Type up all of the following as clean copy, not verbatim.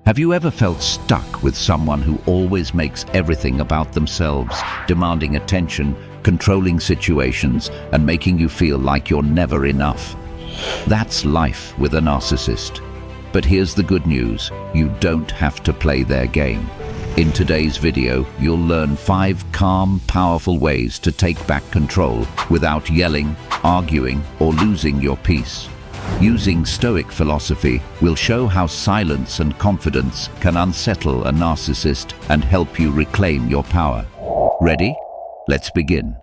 Have you ever felt stuck with someone who always makes everything about themselves, demanding attention, controlling situations, and making you feel like you're never enough? That's life with a narcissist. But here's the good news: you don't have to play their game. In today's video, you'll learn 5 calm, powerful ways to take back control without yelling, arguing, or losing your peace. Using Stoic philosophy, we'll show how silence and confidence can unsettle a narcissist and help you reclaim your power. Ready? Let's begin.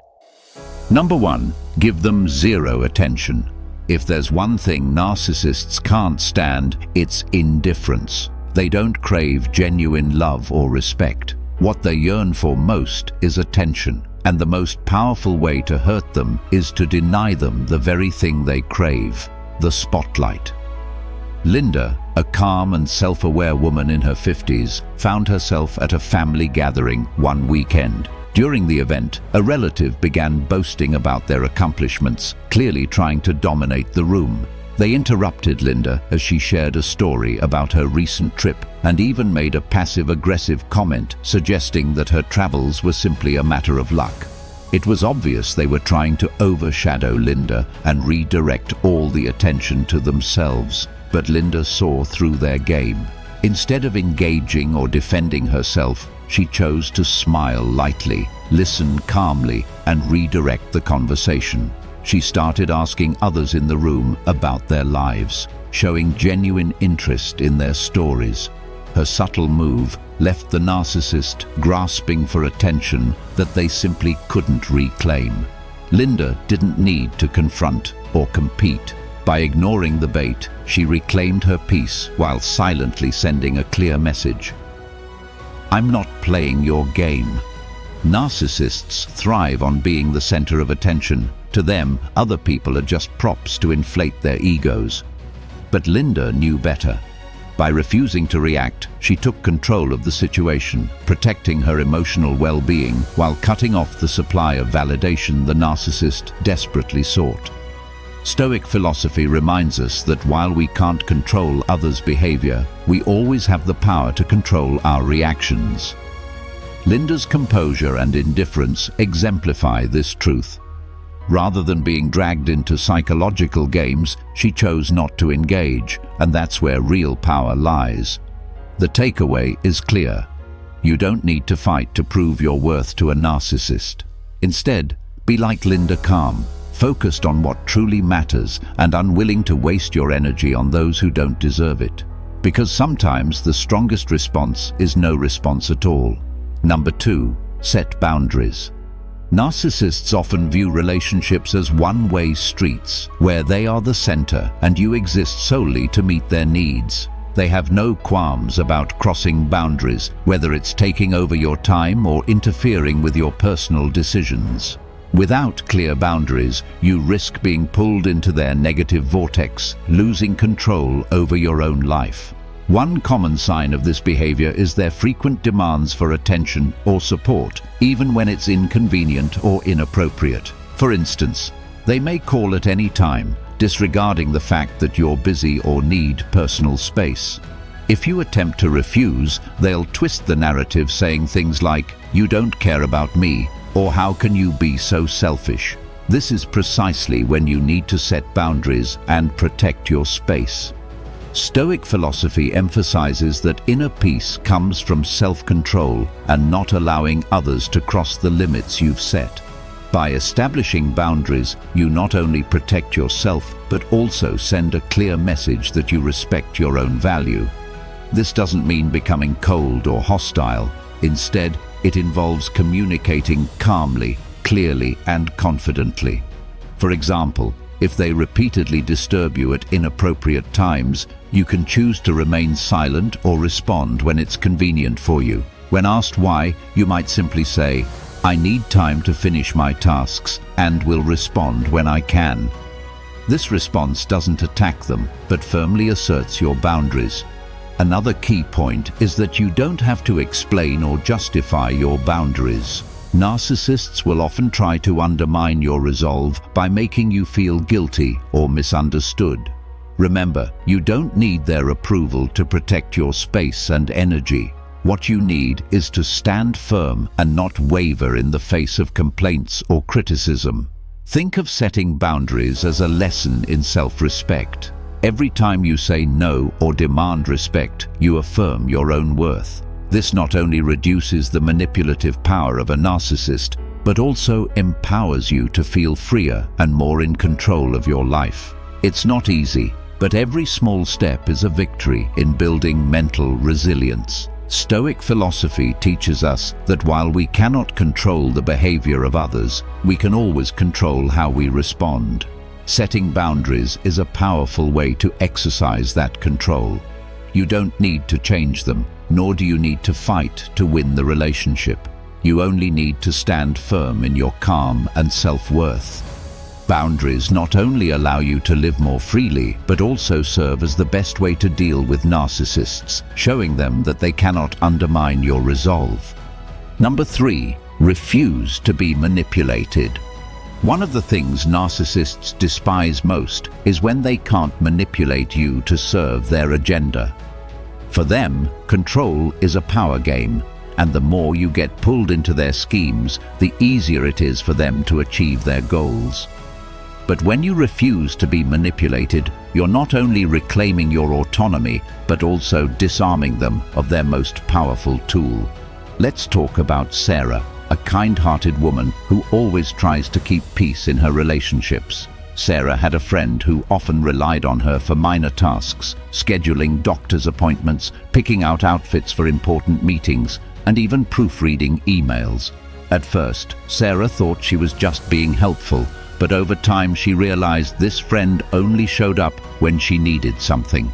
Number 1, give them zero attention. If there's one thing narcissists can't stand, it's indifference. They don't crave genuine love or respect. What they yearn for most is attention, and the most powerful way to hurt them is to deny them the very thing they crave: the spotlight. Linda, a calm and self-aware woman in her 50s, found herself at a family gathering one weekend. During the event, a relative began boasting about their accomplishments, clearly trying to dominate the room. They interrupted Linda as she shared a story about her recent trip and even made a passive-aggressive comment suggesting that her travels were simply a matter of luck. It was obvious they were trying to overshadow Linda and redirect all the attention to themselves, but Linda saw through their game. Instead of engaging or defending herself, she chose to smile lightly, listen calmly, and redirect the conversation. She started asking others in the room about their lives, showing genuine interest in their stories. Her subtle move left the narcissist grasping for attention that they simply couldn't reclaim. Linda didn't need to confront or compete. By ignoring the bait, she reclaimed her peace while silently sending a clear message: "I'm not playing your game." Narcissists thrive on being the center of attention. To them, other people are just props to inflate their egos. But Linda knew better. By refusing to react, she took control of the situation, protecting her emotional well-being while cutting off the supply of validation the narcissist desperately sought. Stoic philosophy reminds us that while we can't control others' behavior, we always have the power to control our reactions. Linda's composure and indifference exemplify this truth. Rather than being dragged into psychological games, she chose not to engage, and that's where real power lies. The takeaway is clear: you don't need to fight to prove your worth to a narcissist. Instead, be like Linda, calm, focused on what truly matters, and unwilling to waste your energy on those who don't deserve it. Because sometimes the strongest response is no response at all. Number 2, set boundaries. Narcissists often view relationships as one-way streets, where they are the center and you exist solely to meet their needs. They have no qualms about crossing boundaries, whether it's taking over your time or interfering with your personal decisions. Without clear boundaries, you risk being pulled into their negative vortex, losing control over your own life. One common sign of this behavior is their frequent demands for attention or support, even when it's inconvenient or inappropriate. For instance, they may call at any time, disregarding the fact that you're busy or need personal space. If you attempt to refuse, they'll twist the narrative, saying things like, "You don't care about me," or "How can you be so selfish?" This is precisely when you need to set boundaries and protect your space. Stoic philosophy emphasizes that inner peace comes from self-control and not allowing others to cross the limits you've set. By establishing boundaries, you not only protect yourself, but also send a clear message that you respect your own value. This doesn't mean becoming cold or hostile. Instead, it involves communicating calmly, clearly, and confidently. For example, if they repeatedly disturb you at inappropriate times, you can choose to remain silent or respond when it's convenient for you. When asked why, you might simply say, "I need time to finish my tasks and will respond when I can." This response doesn't attack them, but firmly asserts your boundaries. Another key point is that you don't have to explain or justify your boundaries. Narcissists will often try to undermine your resolve by making you feel guilty or misunderstood. Remember, you don't need their approval to protect your space and energy. What you need is to stand firm and not waver in the face of complaints or criticism. Think of setting boundaries as a lesson in self-respect. Every time you say no or demand respect, you affirm your own worth. This not only reduces the manipulative power of a narcissist, but also empowers you to feel freer and more in control of your life. It's not easy, but every small step is a victory in building mental resilience. Stoic philosophy teaches us that while we cannot control the behavior of others, we can always control how we respond. Setting boundaries is a powerful way to exercise that control. You don't need to change them, nor do you need to fight to win the relationship. You only need to stand firm in your calm and self-worth. Boundaries not only allow you to live more freely, but also serve as the best way to deal with narcissists, showing them that they cannot undermine your resolve. Number 3, refuse to be manipulated. One of the things narcissists despise most is when they can't manipulate you to serve their agenda. For them, control is a power game, and the more you get pulled into their schemes, the easier it is for them to achieve their goals. But when you refuse to be manipulated, you're not only reclaiming your autonomy, but also disarming them of their most powerful tool. Let's talk about Sarah, a kind-hearted woman who always tries to keep peace in her relationships. Sarah had a friend who often relied on her for minor tasks, scheduling doctor's appointments, picking out outfits for important meetings, and even proofreading emails. At first, Sarah thought she was just being helpful, but over time she realized this friend only showed up when she needed something.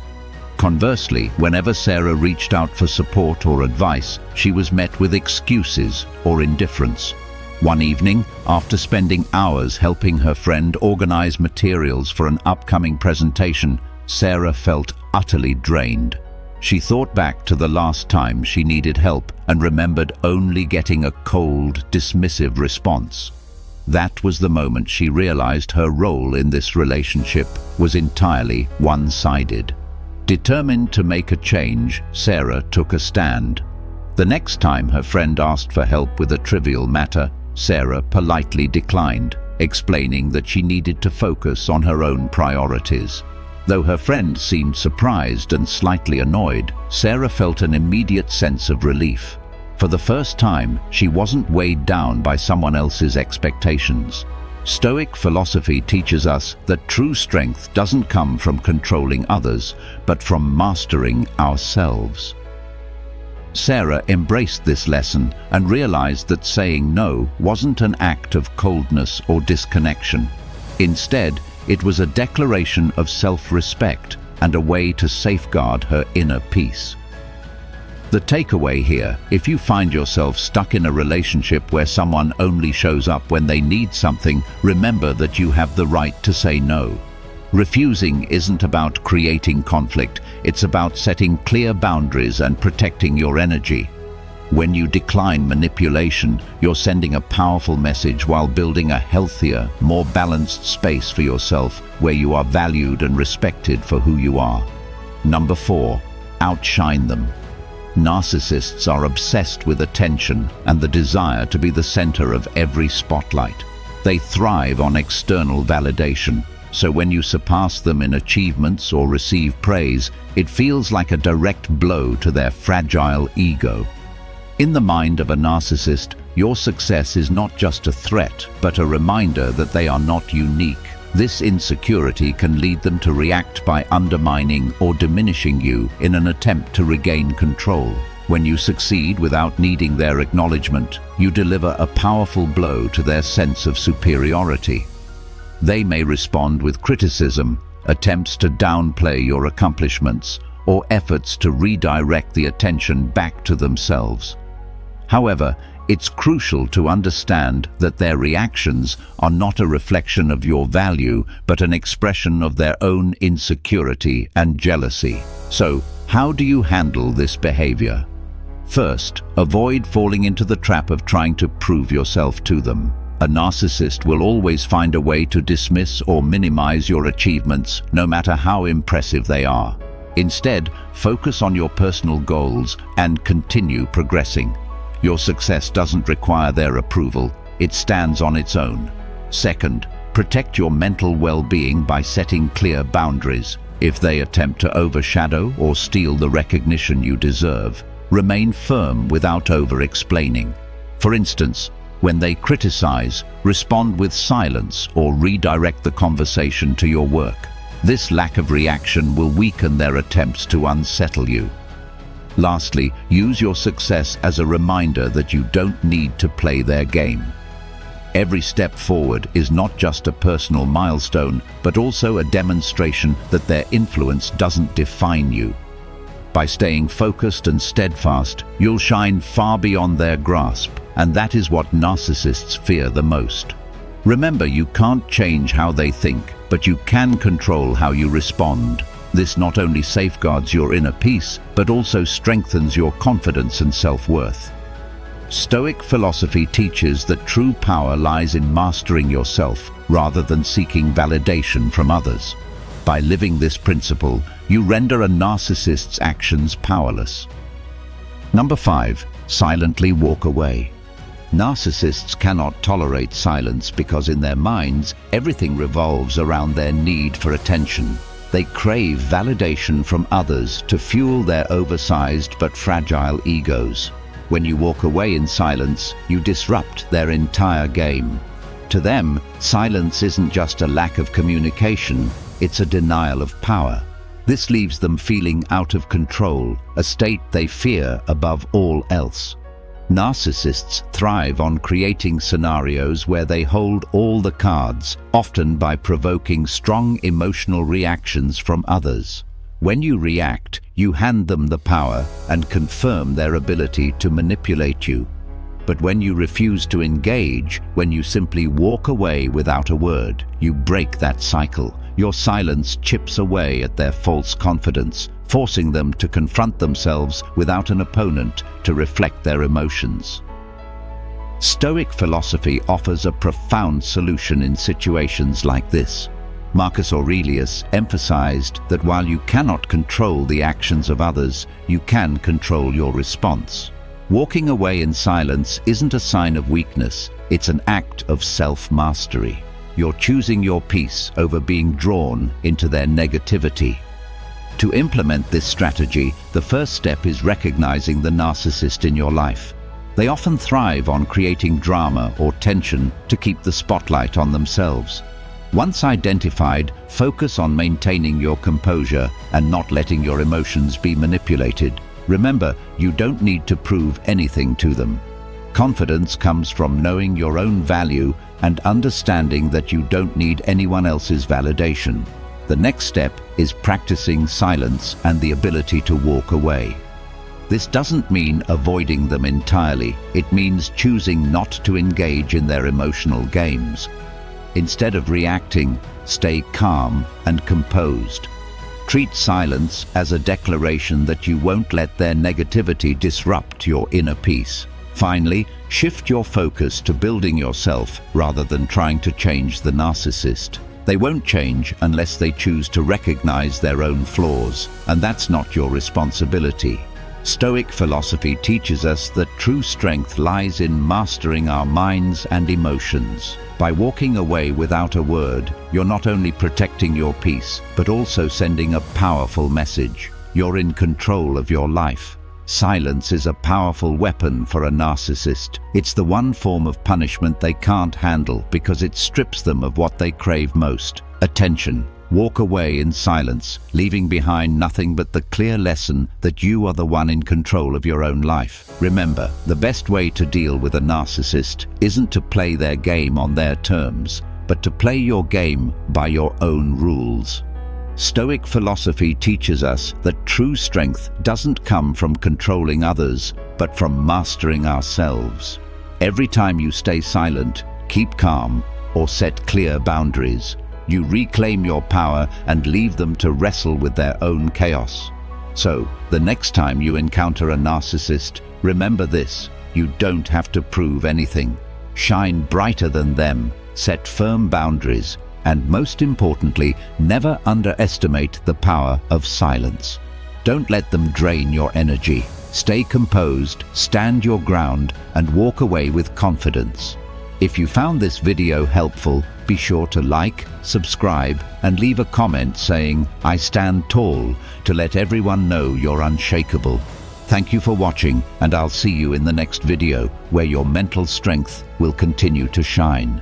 Conversely, whenever Sarah reached out for support or advice, she was met with excuses or indifference. One evening, after spending hours helping her friend organize materials for an upcoming presentation, Sarah felt utterly drained. She thought back to the last time she needed help and remembered only getting a cold, dismissive response. That was the moment she realized her role in this relationship was entirely one-sided. Determined to make a change, Sarah took a stand. The next time her friend asked for help with a trivial matter, Sarah politely declined, explaining that she needed to focus on her own priorities. Though her friend seemed surprised and slightly annoyed, Sarah felt an immediate sense of relief. For the first time, she wasn't weighed down by someone else's expectations. Stoic philosophy teaches us that true strength doesn't come from controlling others, but from mastering ourselves. Sarah embraced this lesson and realized that saying no wasn't an act of coldness or disconnection. Instead, it was a declaration of self-respect and a way to safeguard her inner peace. The takeaway here, if you find yourself stuck in a relationship where someone only shows up when they need something, remember that you have the right to say no. Refusing isn't about creating conflict, it's about setting clear boundaries and protecting your energy. When you decline manipulation, you're sending a powerful message while building a healthier, more balanced space for yourself where you are valued and respected for who you are. Number 4, outshine them. Narcissists are obsessed with attention and the desire to be the center of every spotlight. They thrive on external validation, so when you surpass them in achievements or receive praise, it feels like a direct blow to their fragile ego. In the mind of a narcissist, your success is not just a threat, but a reminder that they are not unique. This insecurity can lead them to react by undermining or diminishing you in an attempt to regain control. When you succeed without needing their acknowledgement, you deliver a powerful blow to their sense of superiority. They may respond with criticism, attempts to downplay your accomplishments, or efforts to redirect the attention back to themselves. However, it's crucial to understand that their reactions are not a reflection of your value, but an expression of their own insecurity and jealousy. So, how do you handle this behavior? First, avoid falling into the trap of trying to prove yourself to them. A narcissist will always find a way to dismiss or minimize your achievements, no matter how impressive they are. Instead, focus on your personal goals and continue progressing. Your success doesn't require their approval. It stands on its own. Second, protect your mental well-being by setting clear boundaries. If they attempt to overshadow or steal the recognition you deserve, remain firm without over-explaining. For instance, when they criticize, respond with silence or redirect the conversation to your work. This lack of reaction will weaken their attempts to unsettle you. Lastly, use your success as a reminder that you don't need to play their game. Every step forward is not just a personal milestone, but also a demonstration that their influence doesn't define you. By staying focused and steadfast, you'll shine far beyond their grasp, and that is what narcissists fear the most. Remember, you can't change how they think, but you can control how you respond. This not only safeguards your inner peace, but also strengthens your confidence and self-worth. Stoic philosophy teaches that true power lies in mastering yourself rather than seeking validation from others. By living this principle, you render a narcissist's actions powerless. Number 5. Silently walk away. Narcissists cannot tolerate silence because in their minds, everything revolves around their need for attention. They crave validation from others to fuel their oversized but fragile egos. When you walk away in silence, you disrupt their entire game. To them, silence isn't just a lack of communication, it's a denial of power. This leaves them feeling out of control, a state they fear above all else. Narcissists thrive on creating scenarios where they hold all the cards, often by provoking strong emotional reactions from others. When you react, you hand them the power and confirm their ability to manipulate you. But when you refuse to engage, when you simply walk away without a word, you break that cycle. Your silence chips away at their false confidence, forcing them to confront themselves without an opponent to reflect their emotions. Stoic philosophy offers a profound solution in situations like this. Marcus Aurelius emphasized that while you cannot control the actions of others, you can control your response. Walking away in silence isn't a sign of weakness, it's an act of self-mastery. You're choosing your peace over being drawn into their negativity. To implement this strategy, the first step is recognizing the narcissist in your life. They often thrive on creating drama or tension to keep the spotlight on themselves. Once identified, focus on maintaining your composure and not letting your emotions be manipulated. Remember, you don't need to prove anything to them. Confidence comes from knowing your own value and understanding that you don't need anyone else's validation. The next step is practicing silence and the ability to walk away. This doesn't mean avoiding them entirely. It means choosing not to engage in their emotional games. Instead of reacting, stay calm and composed. Treat silence as a declaration that you won't let their negativity disrupt your inner peace. Finally, shift your focus to building yourself rather than trying to change the narcissist. They won't change unless they choose to recognize their own flaws, and that's not your responsibility. Stoic philosophy teaches us that true strength lies in mastering our minds and emotions. By walking away without a word, you're not only protecting your peace, but also sending a powerful message. You're in control of your life. Silence is a powerful weapon for a narcissist. It's the one form of punishment they can't handle because it strips them of what they crave most: attention. Walk away in silence, leaving behind nothing but the clear lesson that you are the one in control of your own life. Remember, the best way to deal with a narcissist isn't to play their game on their terms, but to play your game by your own rules. Stoic philosophy teaches us that true strength doesn't come from controlling others, but from mastering ourselves. Every time you stay silent, keep calm, or set clear boundaries, you reclaim your power and leave them to wrestle with their own chaos. So, the next time you encounter a narcissist, remember this: you don't have to prove anything. Shine brighter than them, set firm boundaries, and most importantly, never underestimate the power of silence. Don't let them drain your energy. Stay composed, stand your ground, and walk away with confidence. If you found this video helpful, be sure to like, subscribe, and leave a comment saying, "I stand tall," to let everyone know you're unshakable. Thank you for watching, and I'll see you in the next video, where your mental strength will continue to shine.